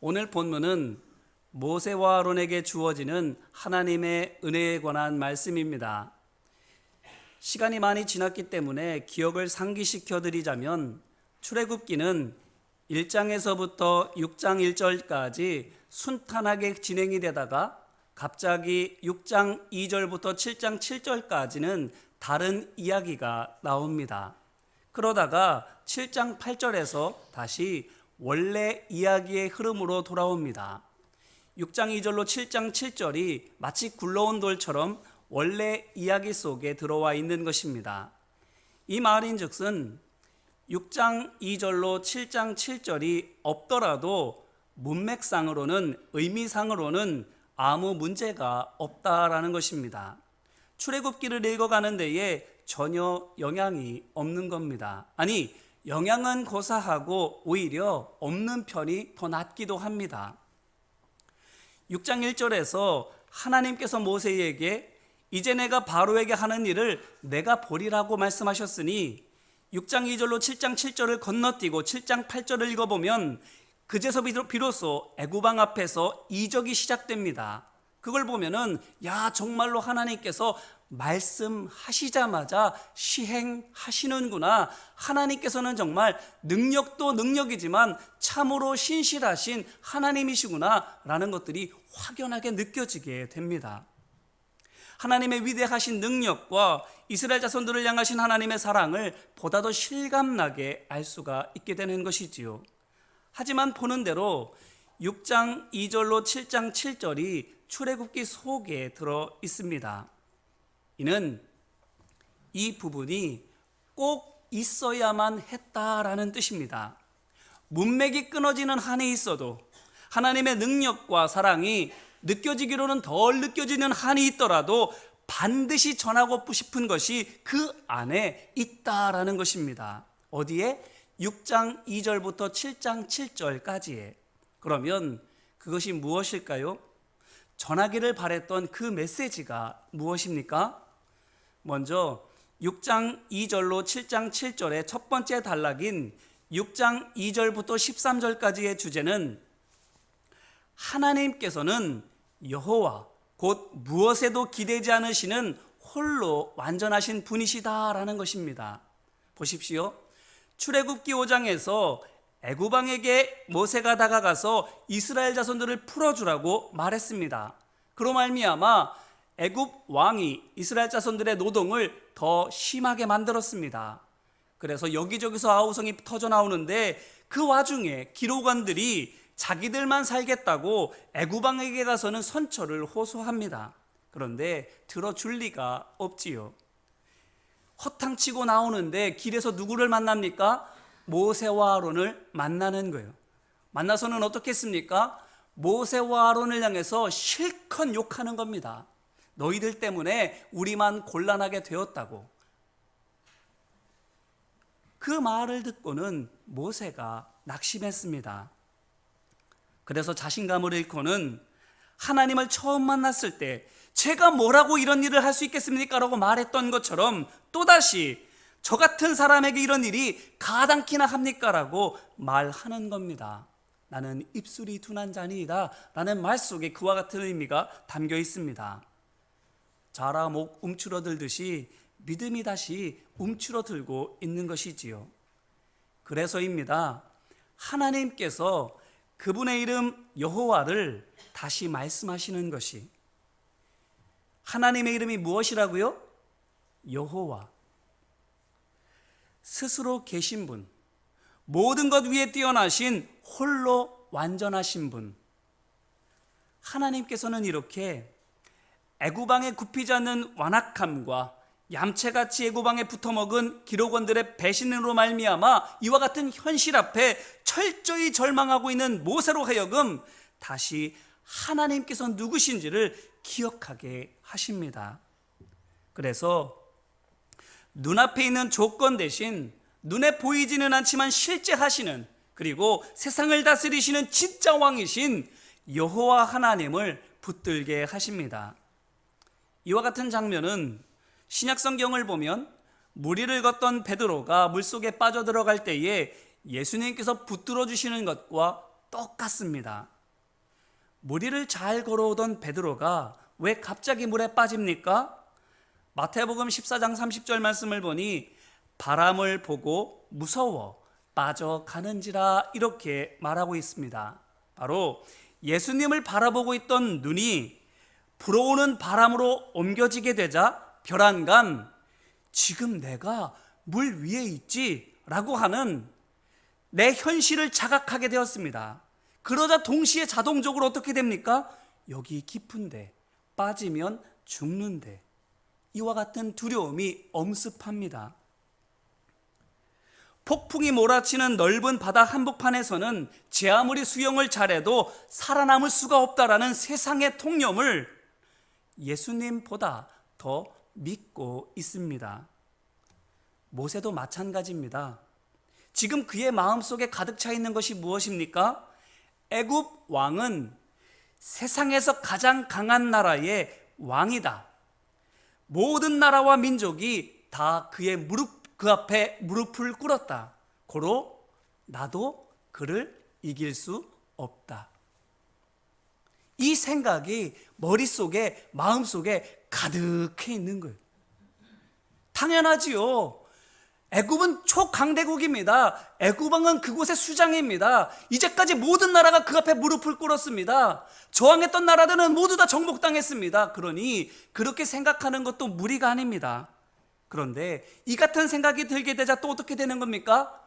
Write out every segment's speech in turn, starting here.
오늘 본문은 모세와 아론에게 주어지는 하나님의 은혜에 관한 말씀입니다. 시간이 많이 지났기 때문에 기억을 상기시켜 드리자면 출애굽기는 1장에서부터 6장 1절까지 순탄하게 진행이 되다가 갑자기 6장 2절부터 7장 7절까지는 다른 이야기가 나옵니다. 그러다가 7장 8절에서 다시 원래 이야기의 흐름으로 돌아옵니다. 6장 2절로 7장 7절이 마치 굴러온 돌처럼 원래 이야기 속에 들어와 있는 것입니다. 이 말인즉슨 6장 2절로 7장 7절이 없더라도 문맥상으로는 의미상으로는 아무 문제가 없다라는 것입니다. 출애굽기를 읽어가는 데에 전혀 영향이 없는 겁니다. 아니, 영향은 고사하고 오히려 없는 편이 더 낫기도 합니다. 6장 1절에서 하나님께서 모세에게 이제 내가 바로에게 하는 일을 내가 보리라고 말씀하셨으니 6장 2절로 7장 7절을 건너뛰고 7장 8절을 읽어보면 그제서 비로소 애굽왕 앞에서 이적이 시작됩니다. 그걸 보면은 정말로 하나님께서 말씀하시자마자 시행하시는구나. 하나님께서는 정말 능력도 능력이지만 참으로 신실하신 하나님이시구나 라는 것들이 확연하게 느껴지게 됩니다. 하나님의 위대하신 능력과 이스라엘 자손들을 향하신 하나님의 사랑을 보다 더 실감나게 알 수가 있게 되는 것이지요. 하지만 보는 대로 6장 2절로 7장 7절이 출애굽기 속에 들어 있습니다. 이는 이 부분이 꼭 있어야만 했다라는 뜻입니다. 문맥이 끊어지는 한이 있어도 하나님의 능력과 사랑이 느껴지기로는 덜 느껴지는 한이 있더라도 반드시 전하고 싶은 것이 그 안에 있다라는 것입니다. 어디에? 6장 2절부터 7장 7절까지에. 그러면 그것이 무엇일까요? 전하기를 바랬던 그 메시지가 무엇입니까? 먼저 6장 2절로 7장 7절의 첫 번째 단락인 6장 2절부터 13절까지의 주제는 하나님께서는 여호와 곧 무엇에도 기대지 않으시는 홀로 완전하신 분이시다라는 것입니다. 보십시오. 출애굽기 5장에서 애굽왕에게 모세가 다가가서 이스라엘 자손들을 풀어주라고 말했습니다. 그로 말미암아 애굽 왕이 이스라엘 자손들의 노동을 더 심하게 만들었습니다. 그래서 여기저기서 아우성이 터져 나오는데 그 와중에 기록원들이 자기들만 살겠다고 애굽 왕에게 가서는 선처를 호소합니다. 그런데 들어줄 리가 없지요. 허탕치고 나오는데 길에서 누구를 만납니까? 모세와 아론을 만나는 거예요. 만나서는 어떻게 했습니까? 모세와 아론을 향해서 실컷 욕하는 겁니다. 너희들 때문에 우리만 곤란하게 되었다고. 그 말을 듣고는 모세가 낙심했습니다. 그래서 자신감을 잃고는 하나님을 처음 만났을 때 제가 뭐라고 이런 일을 할 수 있겠습니까? 라고 말했던 것처럼 또다시 저 같은 사람에게 이런 일이 가당키나 합니까? 라고 말하는 겁니다. 나는 입술이 둔한 자니이다 라는 말 속에 그와 같은 의미가 담겨 있습니다. 자라 목 움츠러들듯이 믿음이 다시 움츠러들고 있는 것이지요. 그래서입니다. 하나님께서 그분의 이름 여호와를 다시 말씀하시는 것이, 하나님의 이름이 무엇이라고요? 여호와. 스스로 계신 분, 모든 것 위에 뛰어나신 홀로 완전하신 분. 하나님께서는 이렇게 애굽왕의 굽히지 않는 완악함과 얌체같이 애굽왕에 붙어먹은 기록원들의 배신으로 말미암아 이와 같은 현실 앞에 철저히 절망하고 있는 모세로 하여금 다시 하나님께서 누구신지를 기억하게 하십니다. 그래서 눈앞에 있는 조건 대신 눈에 보이지는 않지만 실제 하시는, 그리고 세상을 다스리시는 진짜 왕이신 여호와 하나님을 붙들게 하십니다. 이와 같은 장면은 신약 성경을 보면 물 위를 걷던 베드로가 물속에 빠져들어갈 때에 예수님께서 붙들어 주시는 것과 똑같습니다. 무리를 잘 걸어오던 베드로가 왜 갑자기 물에 빠집니까? 마태복음 14장 30절 말씀을 보니 바람을 보고 무서워 빠져가는지라 이렇게 말하고 있습니다. 바로 예수님을 바라보고 있던 눈이 불어오는 바람으로 옮겨지게 되자 별안간 지금 내가 물 위에 있지 라고 하는 내 현실을 자각하게 되었습니다. 그러자 동시에 자동적으로 어떻게 됩니까? 여기 깊은데 빠지면 죽는데, 이와 같은 두려움이 엄습합니다. 폭풍이 몰아치는 넓은 바다 한복판에서는 제 아무리 수영을 잘해도 살아남을 수가 없다라는 세상의 통념을 예수님보다 더 믿고 있습니다. 모세도 마찬가지입니다. 지금 그의 마음속에 가득 차 있는 것이 무엇입니까? 애굽 왕은 세상에서 가장 강한 나라의 왕이다. 모든 나라와 민족이 다 그 앞에 무릎을 꿇었다. 고로 나도 그를 이길 수 없다. 이 생각이 머릿속에, 마음속에 가득해 있는 거예요. 당연하지요. 애굽은 초강대국입니다. 애굽 왕은 그곳의 수장입니다. 이제까지 모든 나라가 그 앞에 무릎을 꿇었습니다. 저항했던 나라들은 모두 다 정복당했습니다. 그러니 그렇게 생각하는 것도 무리가 아닙니다. 그런데 이 같은 생각이 들게 되자 또 어떻게 되는 겁니까?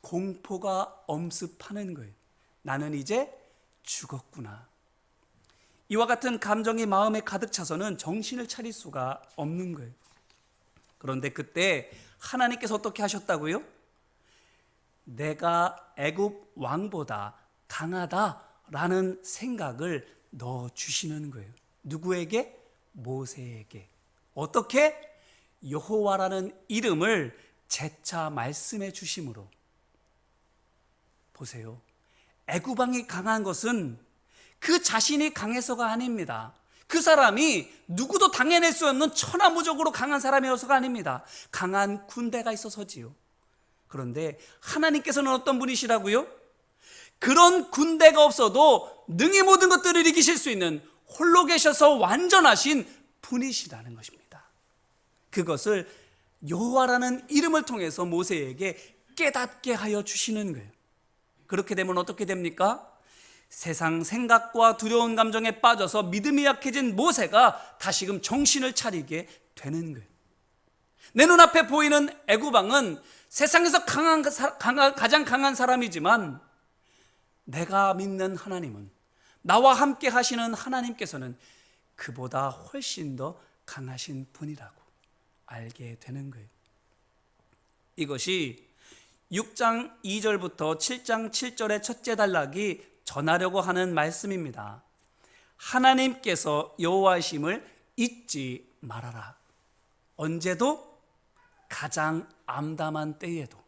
공포가 엄습하는 거예요. 나는 이제 죽었구나. 이와 같은 감정이 마음에 가득 차서는 정신을 차릴 수가 없는 거예요. 그런데 그때 하나님께서 어떻게 하셨다고요? 내가 애굽 왕보다 강하다라는 생각을 넣어주시는 거예요. 누구에게? 모세에게. 어떻게? 여호와라는 이름을 재차 말씀해 주심으로. 보세요. 애굽 왕이 강한 것은 그 자신이 강해서가 아닙니다. 그 사람이 누구도 당해낼 수 없는 천하무적으로 강한 사람이어서가 아닙니다. 강한 군대가 있어서지요. 그런데 하나님께서는 어떤 분이시라고요? 그런 군대가 없어도 능히 모든 것들을 이기실 수 있는 홀로 계셔서 완전하신 분이시라는 것입니다. 그것을 여호와라는 이름을 통해서 모세에게 깨닫게 하여 주시는 거예요. 그렇게 되면 어떻게 됩니까? 세상 생각과 두려운 감정에 빠져서 믿음이 약해진 모세가 다시금 정신을 차리게 되는 거예요. 내 눈앞에 보이는 애굽 왕은 세상에서 가장 강한 사람이지만 내가 믿는 하나님은, 나와 함께 하시는 하나님께서는 그보다 훨씬 더 강하신 분이라고 알게 되는 거예요. 이것이 6장 2절부터 7장 7절의 첫째 단락이 전하려고 하는 말씀입니다. 하나님께서 여호와이심을 잊지 말아라. 언제도, 가장 암담한 때에도,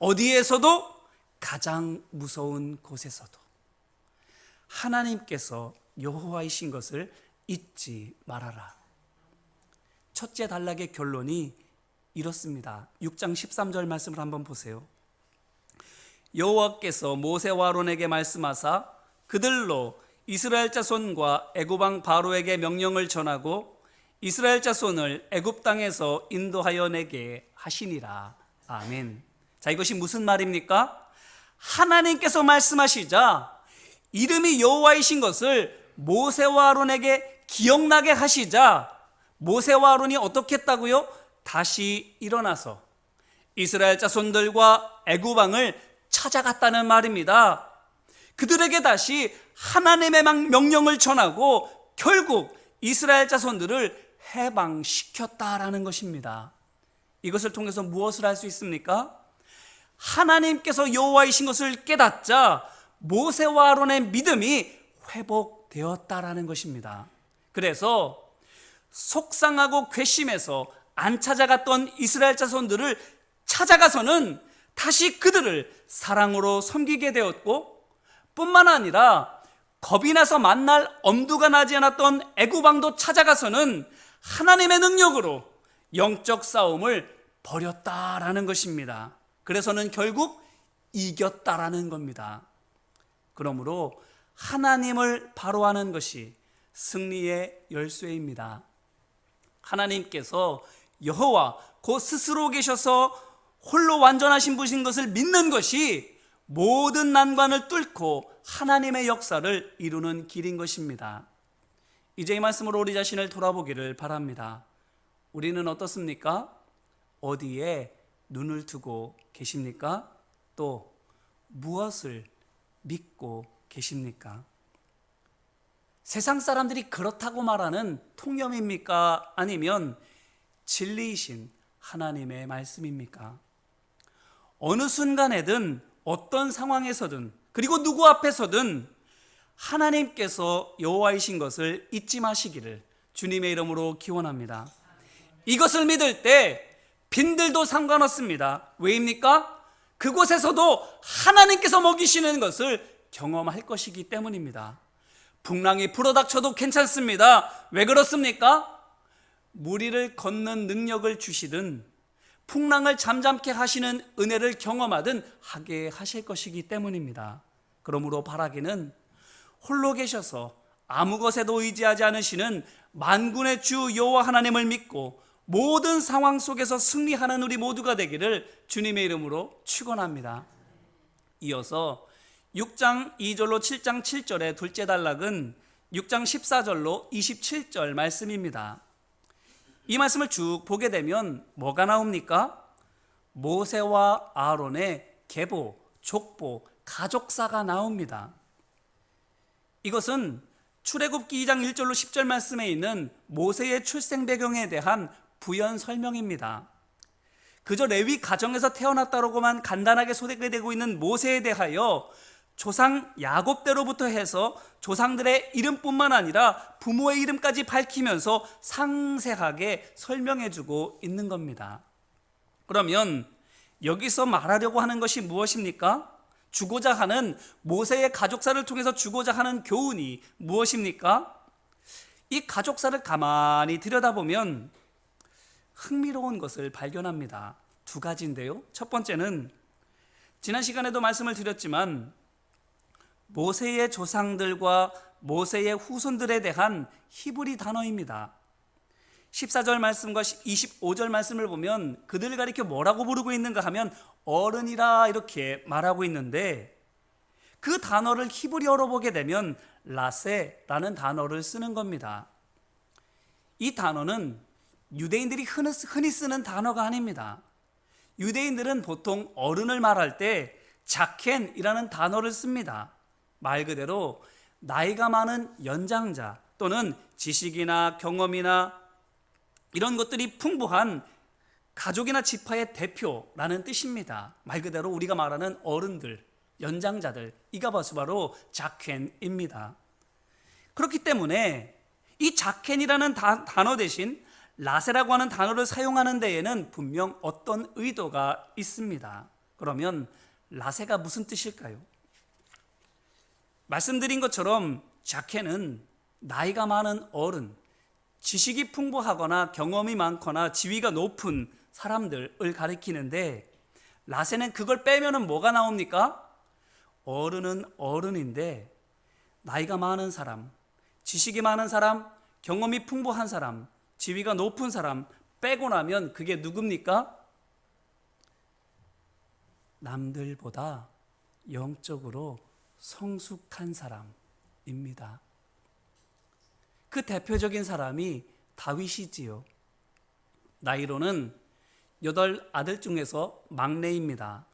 어디에서도, 가장 무서운 곳에서도 하나님께서 여호와이신 것을 잊지 말아라. 첫째 단락의 결론이 이렇습니다. 6장 13절 말씀을 한번 보세요. 여호와께서 모세와 아론에게 말씀하사 그들로 이스라엘 자손과 애굽 왕 바로에게 명령을 전하고 이스라엘 자손을 애굽 땅에서 인도하여 내게 하시니라. 아멘. 자, 이것이 무슨 말입니까? 하나님께서 말씀하시자 이름이 여호와이신 것을 모세와 아론에게 기억나게 하시자 모세와 아론이 어떻게 했다고요? 다시 일어나서 이스라엘 자손들과 애굽 왕을 찾아갔다는 말입니다. 그들에게 다시 하나님의 명령을 전하고 결국 이스라엘 자손들을 해방시켰다라는 것입니다. 이것을 통해서 무엇을 할 수 있습니까? 하나님께서 여호와이신 것을 깨닫자 모세와 아론의 믿음이 회복되었다라는 것입니다. 그래서 속상하고 괘씸해서 안 찾아갔던 이스라엘 자손들을 찾아가서는 다시 그들을 사랑으로 섬기게 되었고, 뿐만 아니라 겁이 나서 만날 엄두가 나지 않았던 애굽 왕도 찾아가서는 하나님의 능력으로 영적 싸움을 벌였다라는 것입니다. 그래서는 결국 이겼다라는 겁니다. 그러므로 하나님을 바로 하는 것이 승리의 열쇠입니다. 하나님께서 여호와 곧 스스로 계셔서 홀로 완전하신 분인 것을 믿는 것이 모든 난관을 뚫고 하나님의 역사를 이루는 길인 것입니다. 이제 이 말씀으로 우리 자신을 돌아보기를 바랍니다. 우리는 어떻습니까? 어디에 눈을 두고 계십니까? 또 무엇을 믿고 계십니까? 세상 사람들이 그렇다고 말하는 통념입니까? 아니면 진리이신 하나님의 말씀입니까? 어느 순간에든 어떤 상황에서든 그리고 누구 앞에서든 하나님께서 여호와이신 것을 잊지 마시기를 주님의 이름으로 기원합니다. 이것을 믿을 때 빈들도 상관없습니다. 왜입니까? 그곳에서도 하나님께서 먹이시는 것을 경험할 것이기 때문입니다. 풍랑이 불어닥쳐도 괜찮습니다. 왜 그렇습니까? 무리를 걷는 능력을 주시든 풍랑을 잠잠케 하시는 은혜를 경험하든 하게 하실 것이기 때문입니다. 그러므로 바라기는 홀로 계셔서 아무 것에도 의지하지 않으시는 만군의 주 여호와 하나님을 믿고 모든 상황 속에서 승리하는 우리 모두가 되기를 주님의 이름으로 축원합니다. 이어서 6장 2절로 7장 7절의 둘째 단락은 6장 14절로 27절 말씀입니다. 이 말씀을 쭉 보게 되면 뭐가 나옵니까? 모세와 아론의 계보, 족보, 가족사가 나옵니다. 이것은 출애굽기 2장 1절로 10절 말씀에 있는 모세의 출생 배경에 대한 부연 설명입니다. 그저 레위 가정에서 태어났다고만 간단하게 소개되고 있는 모세에 대하여 조상 야곱대로부터 해서 조상들의 이름뿐만 아니라 부모의 이름까지 밝히면서 상세하게 설명해주고 있는 겁니다. 그러면 여기서 말하려고 하는 것이 무엇입니까? 주고자 하는 모세의 가족사를 통해서 주고자 하는 교훈이 무엇입니까? 이 가족사를 가만히 들여다보면 흥미로운 것을 발견합니다. 두 가지인데요. 첫 번째는 지난 시간에도 말씀을 드렸지만 모세의 조상들과 모세의 후손들에 대한 히브리 단어입니다. 14절 말씀과 25절 말씀을 보면 그들을 가리켜 뭐라고 부르고 있는가 하면 어른이라 이렇게 말하고 있는데 그 단어를 히브리어로 보게 되면 라세라는 단어를 쓰는 겁니다. 이 단어는 유대인들이 흔히 쓰는 단어가 아닙니다. 유대인들은 보통 어른을 말할 때 자켄이라는 단어를 씁니다. 말 그대로 나이가 많은 연장자 또는 지식이나 경험이나 이런 것들이 풍부한 가족이나 지파의 대표라는 뜻입니다. 말 그대로 우리가 말하는 어른들, 연장자들, 이가 바로 자켄입니다. 그렇기 때문에 이 자켄이라는 단어 대신 라세라고 하는 단어를 사용하는 데에는 분명 어떤 의도가 있습니다. 그러면 라세가 무슨 뜻일까요? 말씀드린 것처럼 자켄은 나이가 많은 어른, 지식이 풍부하거나 경험이 많거나 지위가 높은 사람들을 가리키는데 라세는 그걸 빼면은 뭐가 나옵니까? 어른은 어른인데 나이가 많은 사람, 지식이 많은 사람, 경험이 풍부한 사람, 지위가 높은 사람 빼고 나면 그게 누굽니까? 남들보다 영적으로 성숙한 사람입니다. 그 대표적인 사람이 다윗이지요. 나이로는 8아들 중에서 막내입니다.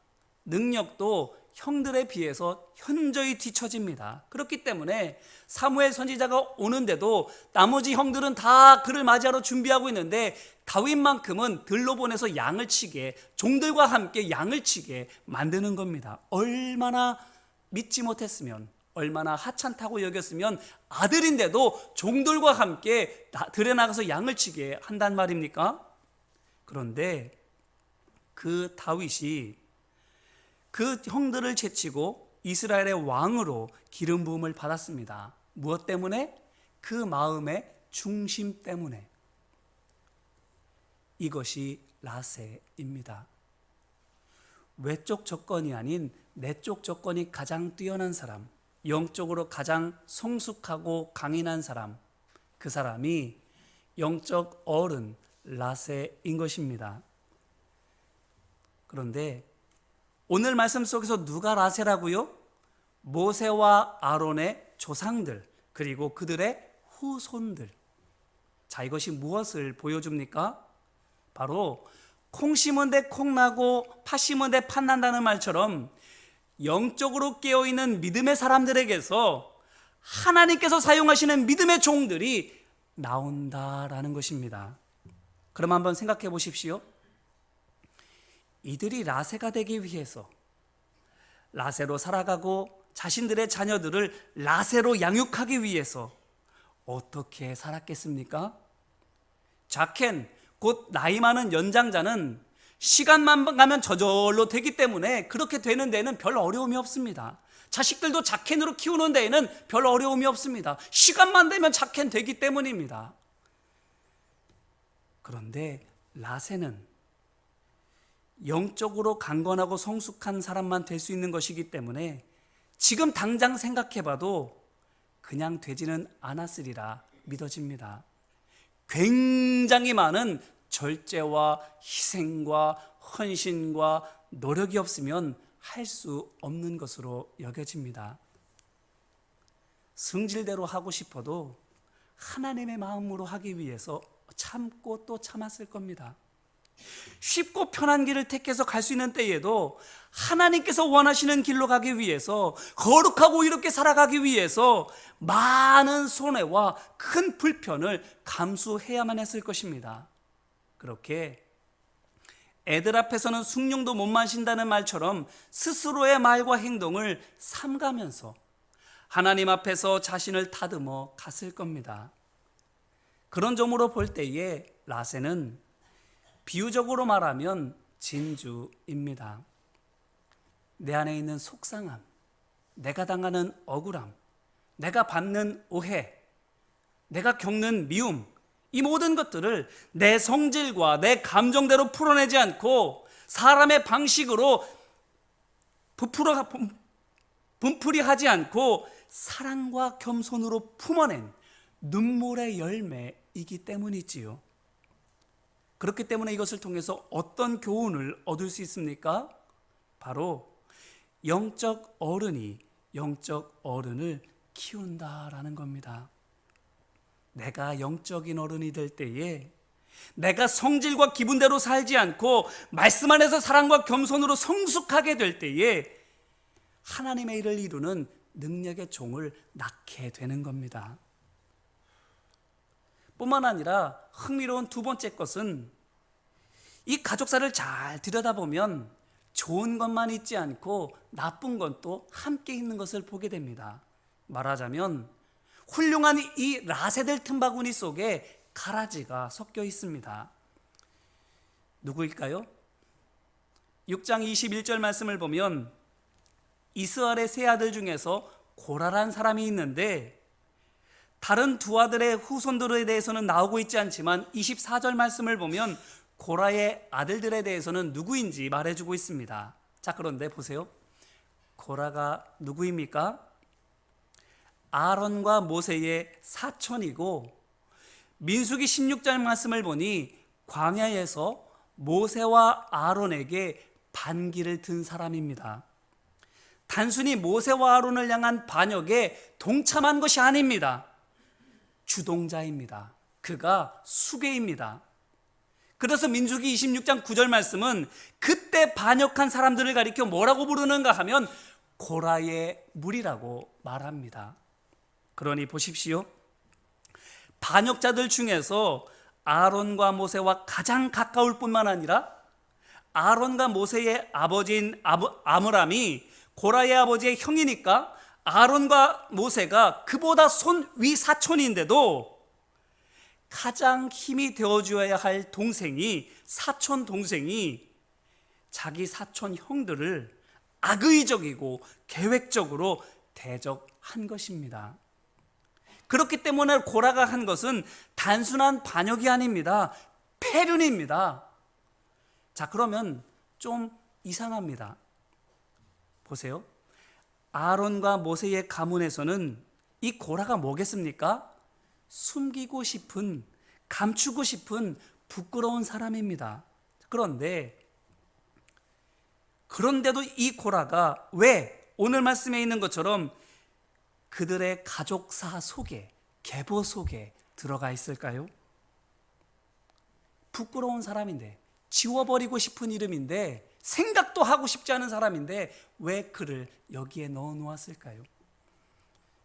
능력도 형들에 비해서 현저히 뒤처집니다. 그렇기 때문에 사무엘 선지자가 오는데도 나머지 형들은 다 그를 맞이하러 준비하고 있는데 다윗만큼은 들로 보내서 양을 치게, 종들과 함께 양을 치게 만드는 겁니다. 얼마나 믿지 못했으면, 얼마나 하찮다고 여겼으면 아들인데도 종들과 함께 들에 나가서 양을 치게 한단 말입니까? 그런데 그 다윗이 그 형들을 제치고 이스라엘의 왕으로 기름 부음을 받았습니다. 무엇 때문에? 그 마음의 중심 때문에. 이것이 라세입니다. 외적 조건이 아닌 내적 조건이 가장 뛰어난 사람, 영적으로 가장 성숙하고 강인한 사람, 그 사람이 영적 어른 라세인 것입니다. 그런데 오늘 말씀 속에서 누가 라세라고요? 모세와 아론의 조상들, 그리고 그들의 후손들. 자, 이것이 무엇을 보여줍니까? 바로 콩 심은 데 콩 나고 팥 심은 데 팥 난다는 말처럼 영적으로 깨어있는 믿음의 사람들에게서 하나님께서 사용하시는 믿음의 종들이 나온다라는 것입니다. 그럼 한번 생각해 보십시오. 이들이 라세가 되기 위해서, 라세로 살아가고 자신들의 자녀들을 라세로 양육하기 위해서 어떻게 살았겠습니까? 자켄, 곧 나이 많은 연장자는 시간만 가면 저절로 되기 때문에 그렇게 되는 데에는 별 어려움이 없습니다. 자식들도 자켄으로 키우는 데에는 별 어려움이 없습니다. 시간만 되면 자켄 되기 때문입니다. 그런데 라세는 영적으로 강건하고 성숙한 사람만 될 수 있는 것이기 때문에 지금 당장 생각해봐도 그냥 되지는 않았으리라 믿어집니다. 굉장히 많은 절제와 희생과 헌신과 노력이 없으면 할 수 없는 것으로 여겨집니다. 성질대로 하고 싶어도 하나님의 마음으로 하기 위해서 참고 또 참았을 겁니다. 쉽고 편한 길을 택해서 갈 수 있는 때에도 하나님께서 원하시는 길로 가기 위해서, 거룩하고 이렇게 살아가기 위해서 많은 손해와 큰 불편을 감수해야만 했을 것입니다. 그렇게 애들 앞에서는 숭늉도 못 마신다는 말처럼 스스로의 말과 행동을 삼가면서 하나님 앞에서 자신을 다듬어 갔을 겁니다. 그런 점으로 볼 때에 라세는 비유적으로 말하면 진주입니다. 내 안에 있는 속상함, 내가 당하는 억울함, 내가 받는 오해, 내가 겪는 미움, 이 모든 것들을 내 성질과 내 감정대로 풀어내지 않고 사람의 방식으로 분풀이하지 않고 사랑과 겸손으로 품어낸 눈물의 열매이기 때문이지요. 그렇기 때문에 이것을 통해서 어떤 교훈을 얻을 수 있습니까? 바로 영적 어른이 영적 어른을 키운다라는 겁니다. 내가 영적인 어른이 될 때에 내가 성질과 기분대로 살지 않고 말씀 안에서 사랑과 겸손으로 성숙하게 될 때에 하나님의 일을 이루는 능력의 종을 낳게 되는 겁니다. 뿐만 아니라 흥미로운 두 번째 것은 이 가족사를 잘 들여다보면 좋은 것만 있지 않고 나쁜 것도 함께 있는 것을 보게 됩니다. 말하자면 훌륭한 이 라세들 틈바구니 속에 가라지가 섞여 있습니다. 누구일까요? 6장 21절 말씀을 보면 이스라엘의 세 아들 중에서 고라란 사람이 있는데 다른 두 아들의 후손들에 대해서는 나오고 있지 않지만 24절 말씀을 보면 고라의 아들들에 대해서는 누구인지 말해주고 있습니다. 자, 그런데 보세요. 고라가 누구입니까? 아론과 모세의 사촌이고 민수기 16절 말씀을 보니 광야에서 모세와 아론에게 반기를 든 사람입니다. 단순히 모세와 아론을 향한 반역에 동참한 것이 아닙니다. 주동자입니다. 그가 수괴입니다. 그래서 민수기 26장 9절 말씀은 그때 반역한 사람들을 가리켜 뭐라고 부르는가 하면 고라의 무리라고 말합니다. 그러니 보십시오. 반역자들 중에서 아론과 모세와 가장 가까울 뿐만 아니라 아론과 모세의 아버지인 아므람이 고라의 아버지의 형이니까 아론과 모세가 그보다 손위 사촌인데도 가장 힘이 되어줘야 할 동생이, 사촌 동생이 자기 사촌 형들을 악의적이고 계획적으로 대적한 것입니다. 그렇기 때문에 고라가 한 것은 단순한 반역이 아닙니다. 패륜입니다. 자, 그러면 좀 이상합니다. 보세요. 아론과 모세의 가문에서는 이 고라가 뭐겠습니까? 숨기고 싶은, 감추고 싶은 부끄러운 사람입니다. 그런데도 이 고라가 왜 오늘 말씀에 있는 것처럼 그들의 가족사 속에, 계보 속에 들어가 있을까요? 부끄러운 사람인데, 지워버리고 싶은 이름인데, 생각도 하고 싶지 않은 사람인데 왜 그를 여기에 넣어 놓았을까요?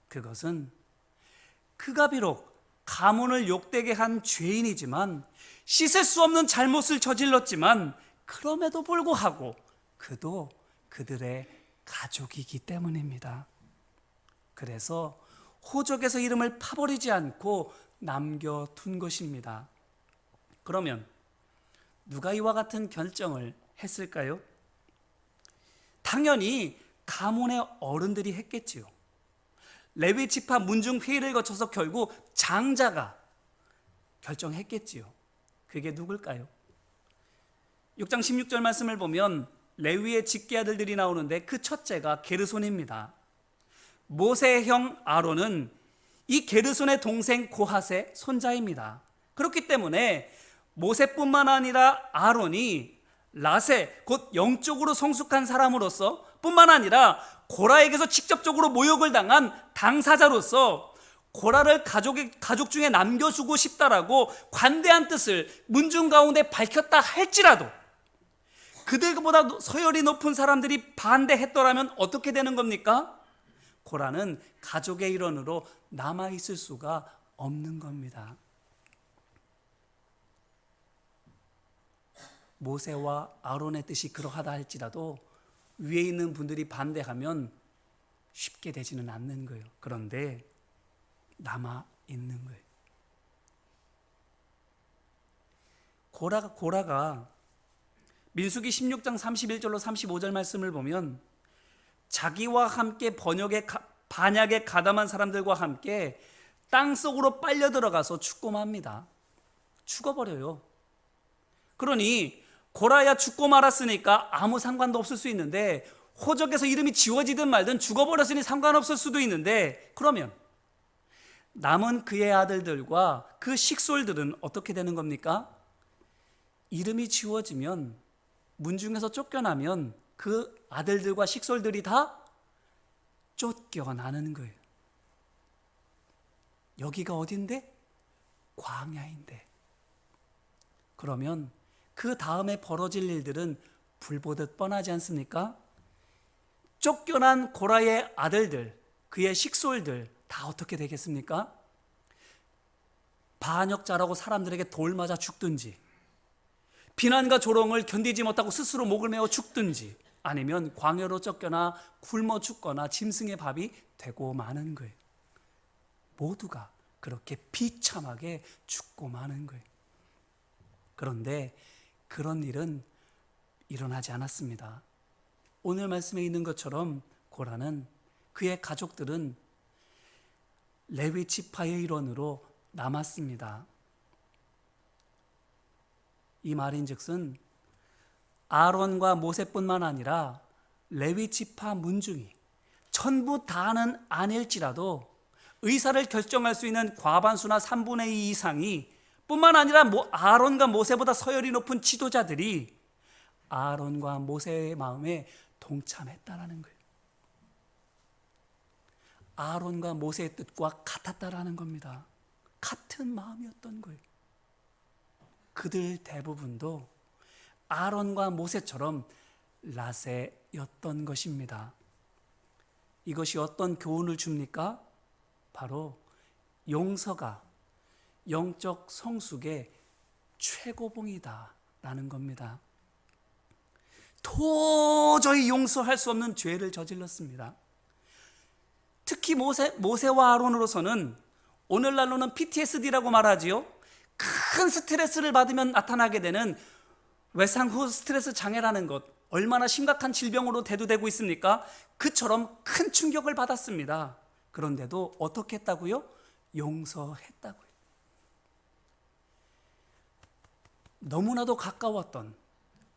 그것은 그가 비록 가문을 욕되게 한 죄인이지만, 씻을 수 없는 잘못을 저질렀지만, 그럼에도 불구하고 그도 그들의 가족이기 때문입니다. 그래서 호적에서 이름을 파버리지 않고 남겨둔 것입니다. 그러면 누가 이와 같은 결정을 했을까요? 당연히 가문의 어른들이 했겠지요. 레위 지파 문중 회의를 거쳐서 결국 장자가 결정했겠지요. 그게 누굴까요? 6장 16절 말씀을 보면 레위의 직계 아들들이 나오는데 그 첫째가 게르손입니다. 모세의 형 아론은 이 게르손의 동생 고핫의 손자입니다. 그렇기 때문에 모세뿐만 아니라 아론이 라세, 곧 영적으로 성숙한 사람으로서 뿐만 아니라 고라에게서 직접적으로 모욕을 당한 당사자로서 고라를 가족 중에 남겨주고 싶다라고 관대한 뜻을 문중 가운데 밝혔다 할지라도 그들보다 서열이 높은 사람들이 반대했더라면 어떻게 되는 겁니까? 고라는 가족의 일원으로 남아있을 수가 없는 겁니다. 모세와 아론의 뜻이 그러하다 할지라도 위에 있는 분들이 반대하면 쉽게 되지는 않는 거예요. 그런데 남아있는 거예요. 고라가 민수기 16장 31절로 35절 말씀을 보면 자기와 함께 반역에 가담한 사람들과 함께 땅속으로 빨려 들어가서 죽고 맙니다. 죽어버려요. 그러니 고라야 죽고 말았으니까 아무 상관도 없을 수 있는데, 호적에서 이름이 지워지든 말든 죽어버렸으니 상관없을 수도 있는데, 그러면 남은 그의 아들들과 그 식솔들은 어떻게 되는 겁니까? 이름이 지워지면, 문중에서 쫓겨나면 그 아들들과 식솔들이 다 쫓겨나는 거예요. 여기가 어딘데? 광야인데. 그러면 그 다음에 벌어질 일들은 불보듯 뻔하지 않습니까? 쫓겨난 고라의 아들들, 그의 식솔들 다 어떻게 되겠습니까? 반역자라고 사람들에게 돌 맞아 죽든지, 비난과 조롱을 견디지 못하고 스스로 목을 메어 죽든지, 아니면 광야로 쫓겨나 굶어 죽거나 짐승의 밥이 되고 마는 거예요. 모두가 그렇게 비참하게 죽고 마는 거예요. 그런데 그런 일은 일어나지 않았습니다. 오늘 말씀에 있는 것처럼 고라는, 그의 가족들은 레위 지파의 일원으로 남았습니다. 이 말인즉슨 아론과 모세뿐만 아니라 레위 지파 문중이 전부 다는 아닐지라도 의사를 결정할 수 있는 과반수나 3분의 2 이상이, 뿐만 아니라 아론과 모세보다 서열이 높은 지도자들이 아론과 모세의 마음에 동참했다라는 거예요. 아론과 모세의 뜻과 같았다라는 겁니다. 같은 마음이었던 거예요. 그들 대부분도 아론과 모세처럼 라세였던 것입니다. 이것이 어떤 교훈을 줍니까? 바로 용서가 영적 성숙의 최고봉이다라는 겁니다. 도저히 용서할 수 없는 죄를 저질렀습니다. 특히 모세와 아론으로서는 오늘날로는 PTSD라고 말하지요. 큰 스트레스를 받으면 나타나게 되는 외상 후 스트레스 장애라는 것, 얼마나 심각한 질병으로 대두되고 있습니까? 그처럼 큰 충격을 받았습니다. 그런데도 어떻게 했다고요? 용서했다고요. 너무나도 가까웠던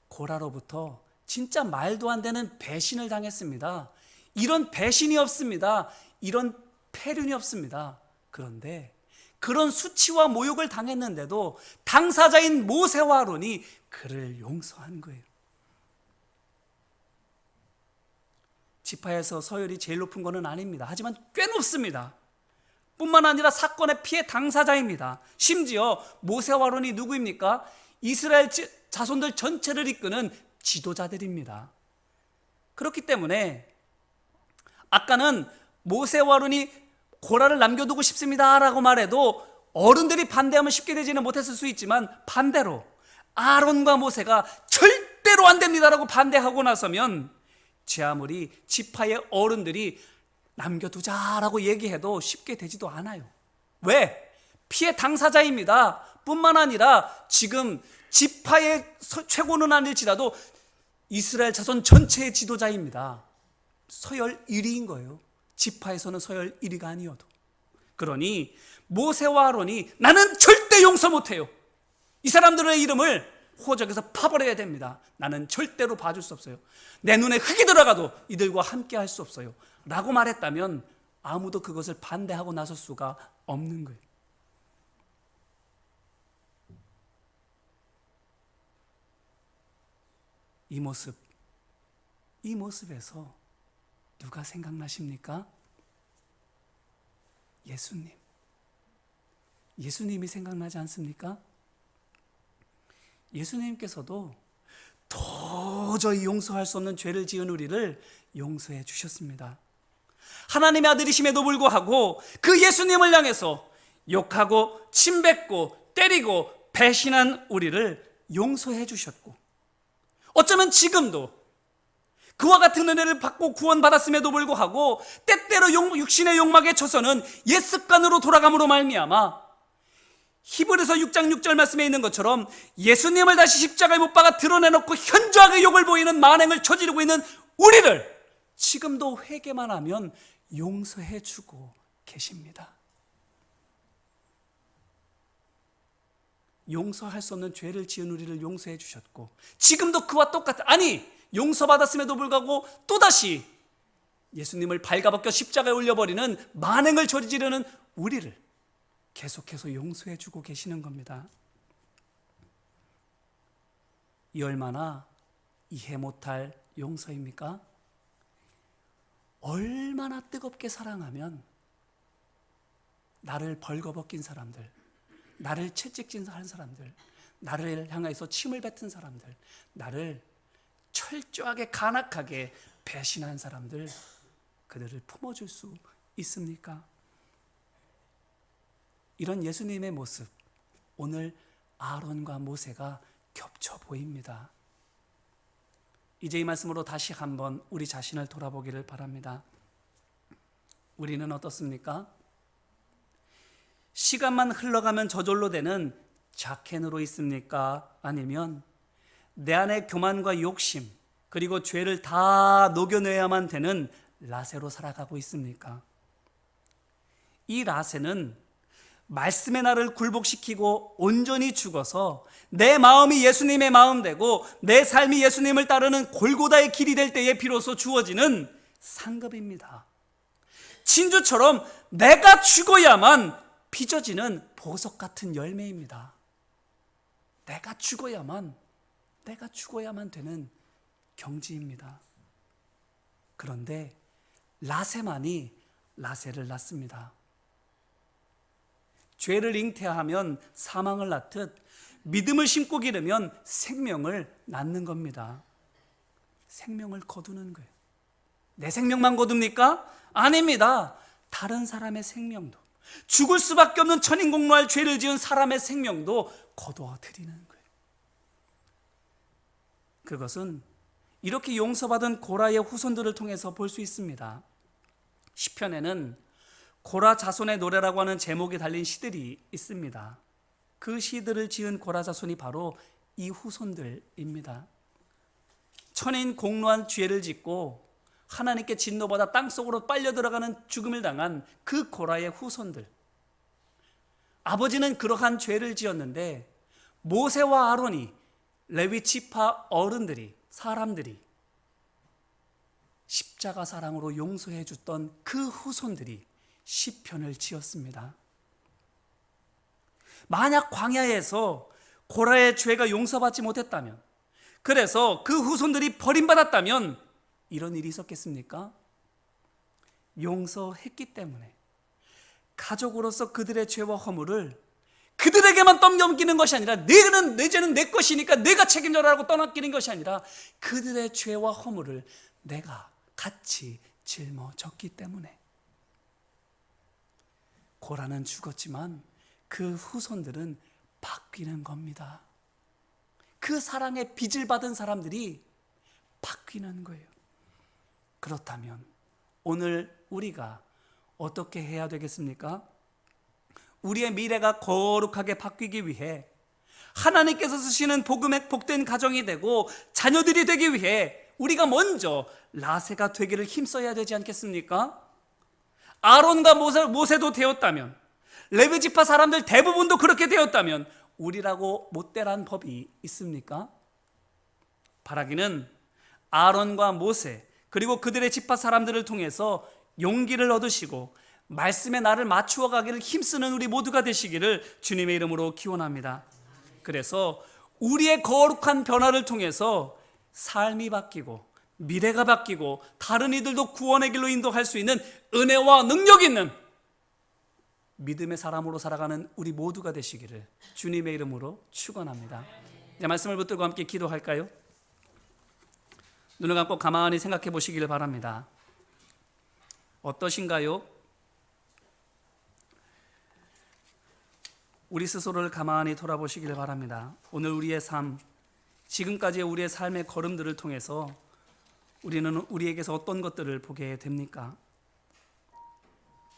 고라로부터 진짜 말도 안 되는 배신을 당했습니다. 이런 배신이 없습니다. 이런 폐륜이 없습니다. 그런데 그런 수치와 모욕을 당했는데도 당사자인 모세와 아론이 그를 용서한 거예요. 지파에서 서열이 제일 높은 것은 아닙니다. 하지만 꽤 높습니다. 뿐만 아니라 사건의 피해 당사자입니다. 심지어 모세와 아론이 누구입니까? 이스라엘 자손들 전체를 이끄는 지도자들입니다. 그렇기 때문에 아까는 모세와 아론이 고라를 남겨두고 싶습니다 라고 말해도 어른들이 반대하면 쉽게 되지는 못했을 수 있지만, 반대로 아론과 모세가 절대로 안 됩니다 라고 반대하고 나서면 제 아무리 지파의 어른들이 남겨두자라고 얘기해도 쉽게 되지도 않아요. 왜? 피해 당사자입니다. 뿐만 아니라 지금 지파의 최고는 아닐지라도 이스라엘 자손 전체의 지도자입니다. 서열 1위인 거예요. 지파에서는 서열 1위가 아니어도. 그러니 모세와 아론이 나는 절대 용서 못해요. 이 사람들의 이름을 호적에서 파버려야 됩니다. 나는 절대로 봐줄 수 없어요. 내 눈에 흙이 들어가도 이들과 함께 할 수 없어요 라고 말했다면 아무도 그것을 반대하고 나설 수가 없는 거예요. 이 모습에서 누가 생각나십니까? 예수님이 생각나지 않습니까? 예수님께서도 도저히 용서할 수 없는 죄를 지은 우리를 용서해 주셨습니다. 하나님의 아들이심에도 불구하고 그 예수님을 향해서 욕하고 침뱉고 때리고 배신한 우리를 용서해 주셨고, 어쩌면 지금도 그와 같은 은혜를 받고 구원받았음에도 불구하고 때때로 육신의 욕망에 쳐서는 옛 습관으로 돌아감으로 말미암아 히브리서 6장 6절 말씀에 있는 것처럼 예수님을 다시 십자가에 못 박아 드러내놓고 현저하게 욕을 보이는 만행을 저지르고 있는 우리를 지금도 회개만 하면 용서해 주고 계십니다. 용서할 수 없는 죄를 지은 우리를 용서해 주셨고, 지금도 그와 똑같은, 아니 용서받았음에도 불구하고 또다시 예수님을 발가벗겨 십자가에 올려버리는 만행을 저지르는 우리를 계속해서 용서해 주고 계시는 겁니다. 이 얼마나 이해 못할 용서입니까? 얼마나 뜨겁게 사랑하면 나를 벌거벗긴 사람들, 나를 채찍질한 사람들, 나를 향해서 침을 뱉은 사람들, 나를 철저하게 간악하게 배신한 사람들, 그들을 품어줄 수 있습니까? 이런 예수님의 모습, 오늘 아론과 모세가 겹쳐 보입니다. 이제 이 말씀으로 다시 한번 우리 자신을 돌아보기를 바랍니다. 우리는 어떻습니까? 시간만 흘러가면 저절로 되는 자켄으로 있습니까? 아니면 내 안의 교만과 욕심, 그리고 죄를 다 녹여내야만 되는 라세로 살아가고 있습니까? 이 라세는 말씀의 나를 굴복시키고 온전히 죽어서 내 마음이 예수님의 마음 되고 내 삶이 예수님을 따르는 골고다의 길이 될 때에 비로소 주어지는 상급입니다. 진주처럼 내가 죽어야만 빚어지는 보석 같은 열매입니다. 내가 죽어야만 되는 경지입니다. 그런데 라세만이 라세를 낳습니다. 죄를 잉태하면 사망을 낳듯 믿음을 심고 기르면 생명을 낳는 겁니다. 생명을 거두는 거예요. 내 생명만 거둡니까? 아닙니다. 다른 사람의 생명도, 죽을 수밖에 없는 천인공노할 죄를 지은 사람의 생명도 거두어 드리는 거예요. 그것은 이렇게 용서받은 고라의 후손들을 통해서 볼 수 있습니다. 시편에는 고라 자손의 노래라고 하는 제목이 달린 시들이 있습니다. 그 시들을 지은 고라 자손이 바로 이 후손들입니다. 천인 공노한 죄를 짓고 하나님께 진노받아 땅속으로 빨려 들어가는 죽음을 당한 그 고라의 후손들. 아버지는 그러한 죄를 지었는데 모세와 아론이, 레위 지파 어른들이, 사람들이 십자가 사랑으로 용서해 줬던 그 후손들이 시편을 지었습니다. 만약 광야에서 고라의 죄가 용서받지 못했다면, 그래서 그 후손들이 버림받았다면 이런 일이 있었겠습니까? 용서했기 때문에 가족으로서 그들의 죄와 허물을 그들에게만 떠넘기는 것이 아니라 내 죄는 내 것이니까 내가 책임져라라고 떠넘기는 것이 아니라 그들의 죄와 허물을 내가 같이 짊어졌기 때문에. 고라는 죽었지만 그 후손들은 바뀌는 겁니다. 그 사랑의 빚을 받은 사람들이 바뀌는 거예요. 그렇다면 오늘 우리가 어떻게 해야 되겠습니까? 우리의 미래가 거룩하게 바뀌기 위해, 하나님께서 쓰시는 복음의 복된 가정이 되고 자녀들이 되기 위해 우리가 먼저 라세가 되기를 힘써야 되지 않겠습니까? 아론과 모세도 되었다면, 레위 지파 사람들 대부분도 그렇게 되었다면 우리라고 못되란 법이 있습니까? 바라기는 아론과 모세 그리고 그들의 지파 사람들을 통해서 용기를 얻으시고 말씀에 나를 맞추어 가기를 힘쓰는 우리 모두가 되시기를 주님의 이름으로 기원합니다. 그래서 우리의 거룩한 변화를 통해서 삶이 바뀌고 미래가 바뀌고 다른 이들도 구원의 길로 인도할 수 있는 은혜와 능력 있는 믿음의 사람으로 살아가는 우리 모두가 되시기를 주님의 이름으로 축원합니다. 이제 말씀을 붙들고 함께 기도할까요? 눈을 감고 가만히 생각해 보시기를 바랍니다. 어떠신가요? 우리 스스로를 가만히 돌아보시기를 바랍니다. 오늘 우리의 삶, 지금까지의 우리의 삶의 걸음들을 통해서 우리는 우리에게서 어떤 것들을 보게 됩니까?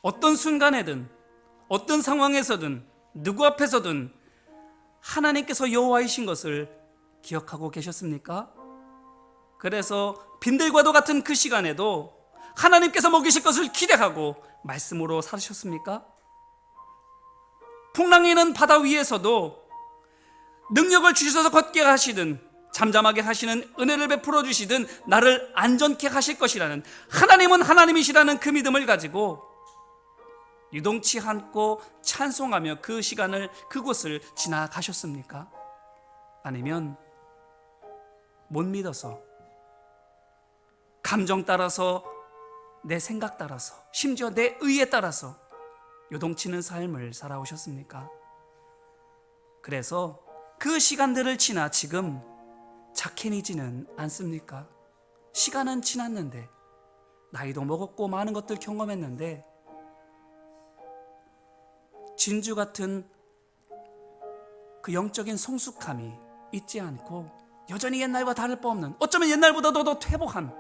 어떤 순간에든 어떤 상황에서든 누구 앞에서든 하나님께서 여호와이신 것을 기억하고 계셨습니까? 그래서 빈들과도 같은 그 시간에도 하나님께서 먹이실 것을 기대하고 말씀으로 사셨습니까? 풍랑이 있는 바다 위에서도 능력을 주셔서 걷게 하시든 잠잠하게 하시는 은혜를 베풀어 주시든 나를 안전케 하실 것이라는, 하나님은 하나님이시라는 그 믿음을 가지고 유동치 않고 찬송하며 그 시간을, 그곳을 지나가셨습니까? 아니면 못 믿어서 감정 따라서, 내 생각 따라서, 심지어 내 의에 따라서 요동치는 삶을 살아오셨습니까? 그래서 그 시간들을 지나 지금 작해지지는 않습니까? 시간은 지났는데, 나이도 먹었고 많은 것들 경험했는데 진주 같은 그 영적인 성숙함이 있지 않고 여전히 옛날과 다를 바 없는, 어쩌면 옛날보다도 더 퇴보한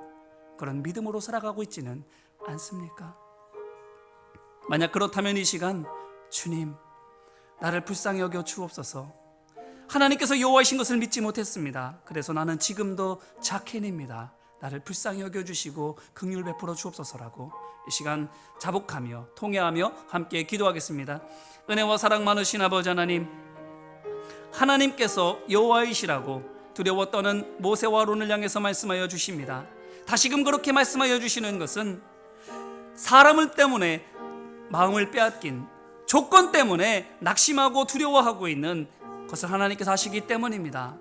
그런 믿음으로 살아가고 있지는 않습니까? 만약 그렇다면 이 시간, 주님, 나를 불쌍히 여겨 주옵소서. 하나님께서 여호와이신 것을 믿지 못했습니다. 그래서 나는 지금도 작해입니다. 나를 불쌍히 여겨주시고 긍휼 베풀어 주옵소서라고 이 시간 자복하며 통회하며 함께 기도하겠습니다. 은혜와 사랑 많으신 아버지 하나님, 하나님께서 여호와이시라고 두려워 떠는 모세와 아론을 향해서 말씀하여 주십니다. 다시금 그렇게 말씀하여 주시는 것은 사람을 때문에 마음을 빼앗긴, 조건 때문에 낙심하고 두려워하고 있는 것을 하나님께서 아시기 때문입니다.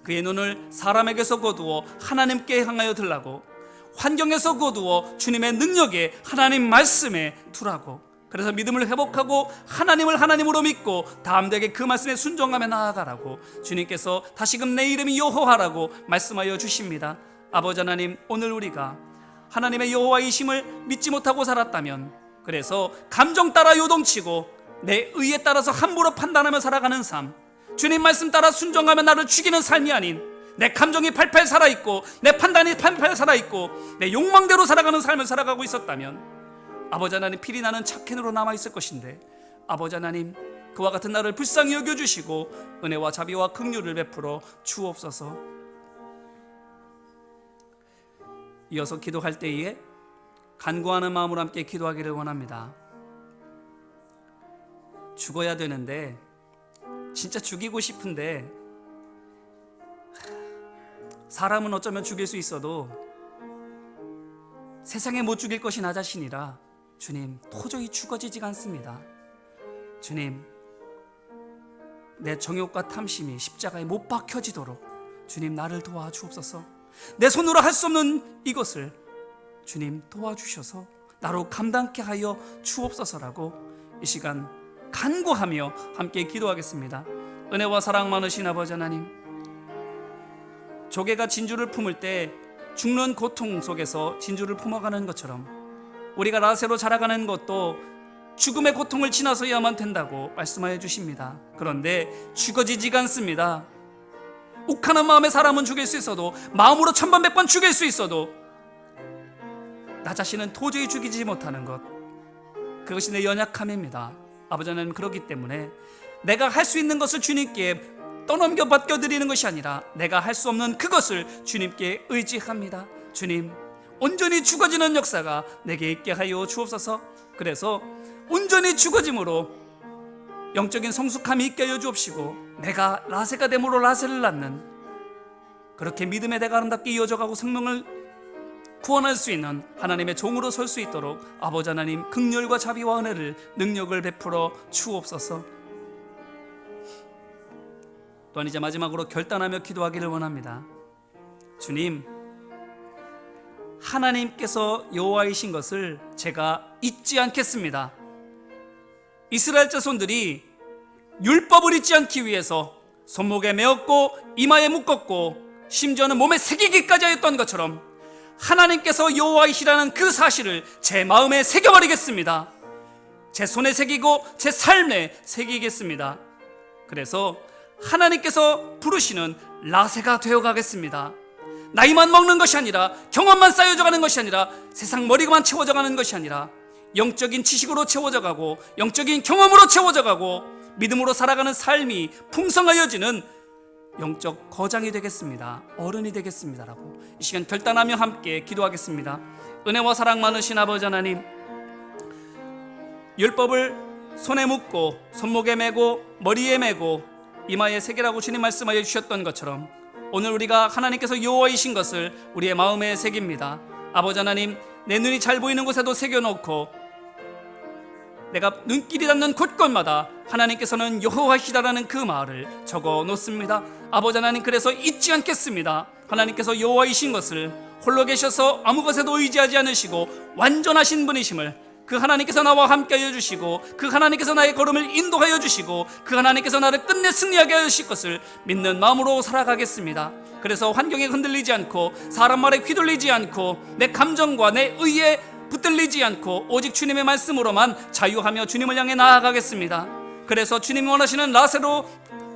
그의 눈을 사람에게서 거두어 하나님께 향하여 들라고, 환경에서 거두어 주님의 능력에, 하나님 말씀에 두라고, 그래서 믿음을 회복하고 하나님을 하나님으로 믿고 다음되게 그 말씀에 순종하며 나아가라고 주님께서 다시금 내 이름이 여호와라고 말씀하여 주십니다. 아버지 하나님, 오늘 우리가 하나님의 여호와이심을 믿지 못하고 살았다면, 그래서 감정 따라 요동치고 내 의에 따라서 함부로 판단하며 살아가는 삶, 주님 말씀 따라 순종하며 나를 죽이는 삶이 아닌 내 감정이 팔팔 살아있고 내 판단이 팔팔 살아있고 내 욕망대로 살아가는 삶을 살아가고 있었다면 아버지 하나님, 피리 나는 착캔으로 남아있을 것인데, 아버지 하나님, 그와 같은 나를 불쌍히 여겨주시고 은혜와 자비와 긍휼을 베풀어 주옵소서. 이어서 기도할 때에 간구하는 마음으로 함께 기도하기를 원합니다. 죽어야 되는데, 진짜 죽이고 싶은데, 사람은 어쩌면 죽일 수 있어도 세상에 못 죽일 것이 나 자신이라 주님 도저히 죽어지지가 않습니다. 주님, 내 정욕과 탐심이 십자가에 못 박혀지도록 주님 나를 도와주옵소서. 내 손으로 할 수 없는 이것을 주님 도와주셔서 나로 감당케 하여 주옵소서라고 이 시간 간구하며 함께 기도하겠습니다. 은혜와 사랑 많으신 아버지 하나님, 조개가 진주를 품을 때 죽는 고통 속에서 진주를 품어가는 것처럼 우리가 라세로 자라가는 것도 죽음의 고통을 지나서야만 된다고 말씀하여 주십니다. 그런데 죽어지지가 않습니다. 욱하는 마음에 사람은 죽일 수 있어도, 마음으로 천번백번 죽일 수 있어도 나 자신은 도저히 죽이지 못하는 것, 그것이 내 연약함입니다. 아버지 하나님, 그렇기 때문에 내가 할 수 있는 것을 주님께 떠넘겨 맡겨드리는 것이 아니라 내가 할 수 없는 그것을 주님께 의지합니다. 주님, 온전히 죽어지는 역사가 내게 있게 하여 주옵소서. 그래서 온전히 죽어짐으로 영적인 성숙함이 있게 하여 주옵시고, 내가 라세가 됨으로 라세를 낳는, 그렇게 믿음의 대가 아름답게 이어져가고 생명을 구원할 수 있는 하나님의 종으로 설 수 있도록 아버지 하나님 긍휼과 자비와 은혜를, 능력을 베풀어 주옵소서. 또한 이제 마지막으로 결단하며 기도하기를 원합니다. 주님, 하나님께서 여호와이신 것을 제가 잊지 않겠습니다. 이스라엘 자손들이 율법을 잊지 않기 위해서 손목에 메었고 이마에 묶었고 심지어는 몸에 새기기까지 하였던 것처럼 하나님께서 여호와이시라는 그 사실을 제 마음에 새겨버리겠습니다. 제 손에 새기고 제 삶에 새기겠습니다. 그래서 하나님께서 부르시는 라세가 되어가겠습니다. 나이만 먹는 것이 아니라, 경험만 쌓여져 가는 것이 아니라, 세상 머리만 채워져 가는 것이 아니라 영적인 지식으로 채워져 가고 영적인 경험으로 채워져 가고 믿음으로 살아가는 삶이 풍성하여지는 영적 거장이 되겠습니다. 어른이 되겠습니다라고 이 시간 결단하며 함께 기도하겠습니다. 은혜와 사랑 많으신 아버지 하나님, 율법을 손에 묶고 손목에 메고 머리에 메고 이마에 새기라고 주님 말씀하여 주셨던 것처럼 오늘 우리가 하나님께서 여호와이신 것을 우리의 마음에 새깁니다. 아버지 하나님, 내 눈이 잘 보이는 곳에도 새겨놓고 내가 눈길이 닿는 곳곳마다 하나님께서는 여호와이시다라는 그 말을 적어 놓습니다. 아버지 하나님, 그래서 잊지 않겠습니다. 하나님께서 여호와이신 것을, 홀로 계셔서 아무 것에도 의지하지 않으시고 완전하신 분이심을, 그 하나님께서 나와 함께 하여 주시고 그 하나님께서 나의 걸음을 인도하여 주시고 그 하나님께서 나를 끝내 승리하게 하여 주실 것을 믿는 마음으로 살아가겠습니다. 그래서 환경에 흔들리지 않고 사람 말에 휘둘리지 않고 내 감정과 내 의에 붙들리지 않고 오직 주님의 말씀으로만 자유하며 주님을 향해 나아가겠습니다. 그래서 주님이 원하시는 라세로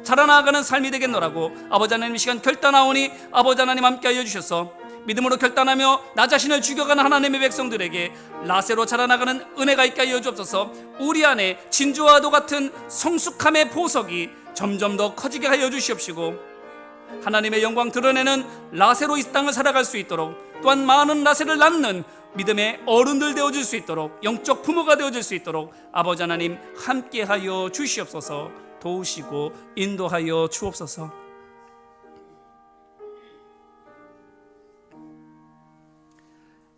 자라나가는 삶이 되겠노라고 아버지 하나님, 이 시간 결단하오니 아버지 하나님 함께 하여 주셔서 믿음으로 결단하며 나 자신을 죽여가는 하나님의 백성들에게 라세로 자라나가는 은혜가 있게 하여 주옵소서. 우리 안에 진주와도 같은 성숙함의 보석이 점점 더 커지게 하여 주시옵시고, 하나님의 영광 드러내는 라세로 이 땅을 살아갈 수 있도록, 또한 많은 라세를 낳는 믿음의 어른들 되어줄 수 있도록, 영적 부모가 되어줄 수 있도록 아버지 하나님 함께 하여 주시옵소서. 도우시고 인도하여 주옵소서.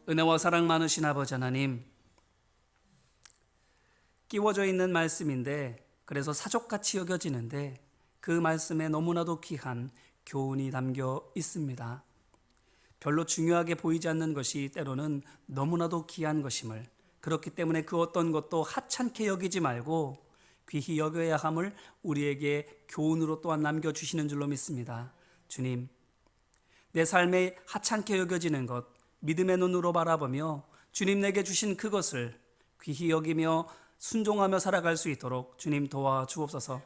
은혜와 사랑 많으신 아버지 하나님, 끼워져 있는 말씀인데 그래서 사족같이 여겨지는데 그 말씀에 너무나도 귀한 교훈이 담겨 있습니다. 별로 중요하게 보이지 않는 것이 때로는 너무나도 귀한 것임을, 그렇기 때문에 그 어떤 것도 하찮게 여기지 말고 귀히 여겨야 함을 우리에게 교훈으로 또한 남겨주시는 줄로 믿습니다. 주님, 내 삶에 하찮게 여겨지는 것 믿음의 눈으로 바라보며 주님 내게 주신 그것을 귀히 여기며 순종하며 살아갈 수 있도록 주님 도와주옵소서.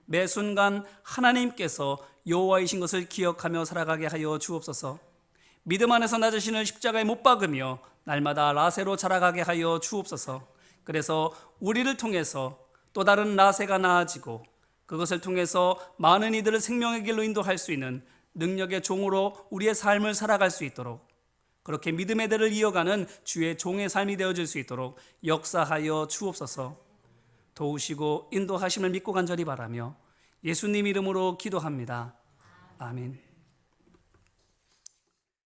매 순간 하나님께서 여호와이신 것을 기억하며 살아가게 하여 주옵소서. 믿음 안에서 나 자신을 십자가에 못 박으며 날마다 라세로 자라가게 하여 주옵소서. 그래서 우리를 통해서 또 다른 라세가 나아지고 그것을 통해서 많은 이들을 생명의 길로 인도할 수 있는 능력의 종으로 우리의 삶을 살아갈 수 있도록, 그렇게 믿음의 대를 이어가는 주의 종의 삶이 되어질 수 있도록 역사하여 주옵소서. 도우시고 인도하심을 믿고 간절히 바라며 예수님 이름으로 기도합니다. 아멘.